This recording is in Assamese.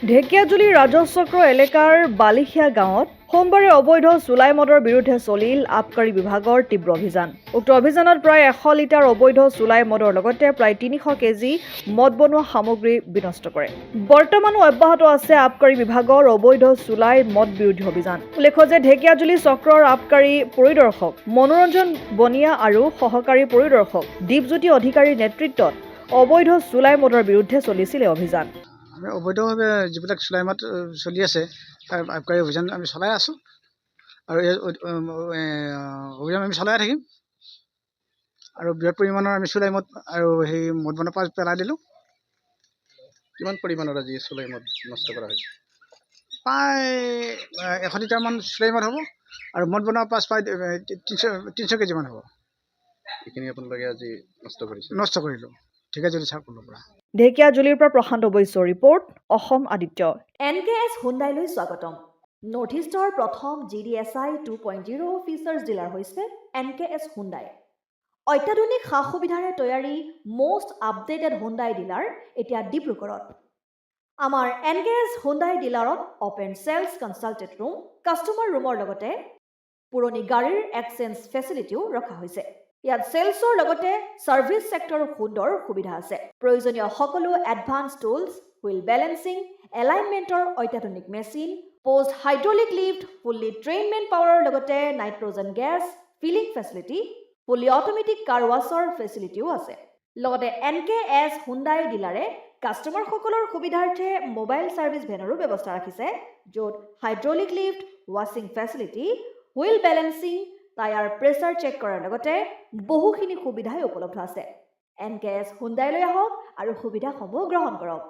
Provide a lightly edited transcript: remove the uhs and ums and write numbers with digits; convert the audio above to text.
ঢেকিয়াজুলি ৰাজচক্ৰ এলেকাৰ বালিখিয়া গাঁৱত সোমবাৰে অবৈধ চুলাই মদৰ বিৰুদ্ধে চলিল আবকাৰী বিভাগৰ তীব্ৰ অভিযান। উক্ত অভিযানত প্ৰায় 100 লিটাৰ অবৈধ চুলাই মদৰ লগতে প্ৰায় 300 কেজি মদ বনোৱা সামগ্ৰী বিনষ্ট কৰে। বৰ্তমানো অব্যাহত আছে আবকাৰী বিভাগৰ অবৈধ চুলাই মদ বিৰোধী অভিযান। উল্লেখ্য যে ঢেকিয়াজুলি চক্ৰৰ আবকাৰী পৰিদৰ্শক মনোৰঞ্জন বনিয়া আৰু সহকাৰী পৰিদৰ্শক দীপজ্যোতি অধিকাৰীৰ নেতৃত্বত অবৈধ চুলাই মদৰ বিৰুদ্ধে চলিছিল অভিযান। অবৈধভাৱে যিবিলাক চুলাই মদ চলি আছে তাৰ আবকাৰী অভিযান আমি চলাই আছোঁ আৰু এই অভিযান আমি চলাই থাকিম আৰু বৃহৎ পৰিমাণৰ আমি চুলাই মদ আৰু সেই মদ বনোৱা পাছ পেলাই দিলোঁ। কিমান পৰিমাণৰ আজি চুলাই মদ নষ্ট কৰা হৈছে? প্ৰায় 100 লিটাৰমান চুলাই মদ হ'ব আৰু মদ বনোৱা পাছ প্ৰায় 300 কেজিমান হ'ব। এইখিনি আপোনালোকে আজি নষ্ট কৰিলোঁ ঢেকিয়াজুলি চাৰ্কলৰ পৰা। ঢেকিয়াজুলিৰ পৰা প্ৰশান্ত বৈশ্যৰ ৰিপৰ্ট, অসম আদিত্য। NKS হুণ্ডাইলৈ স্বাগতম। নৰ্থ ইষ্টৰ প্ৰথম GDSI 2.0 ফিচাৰ্ছ ডিলাৰ হৈছে NKS হুণ্ডাই। অত্যাধুনিক সা সুবিধাৰে তৈয়াৰী মষ্ট আপডেটেড হুণ্ডাই ডিলাৰ এতিয়া ডিব্ৰুগড়ত। আমাৰ NKS হুণ্ডাই ডিলাৰত open sales consulted room, customer ৰুমৰ লগতে পুৰণি গাড়ীৰ এক্সচেঞ্জ ফেচিলিটিও ৰখা হৈছে। ইয়াত সেলছৰ লগতে সাৰ্ভিস সেক্টৰৰ সুন্দৰ সুবিধা আছে। প্ৰয়োজনীয় সকলো এডভান্স টুলছ, হুইল বেলেন্সিং, এলাইনমেন্টৰ অত্যাধুনিক machine, post hydraulic lift, fully trained men পাৱাৰৰ লগতে nitrogen gas filling facility, fully automatic car ৱাছৰ ফেচিলিটিও আছে। লগতে NKS হুণ্ডাই ডিলাৰে কাষ্টমাৰসকলৰ সুবিধাৰ্থে মোবাইল সাৰ্ভিস ভেনৰো ব্যৱস্থা ৰাখিছে, য'ত হাইড্ৰলিক লিফ্ট, ৱাছিং facility, wheel balancing, tyre pressure check কৰাৰ লগতে বহুখিনি সুবিধাই উপলব্ধ আছে। NKS হুণ্ডাইলৈ আহক আৰু সুবিধাসমূহ গ্ৰহণ কৰক।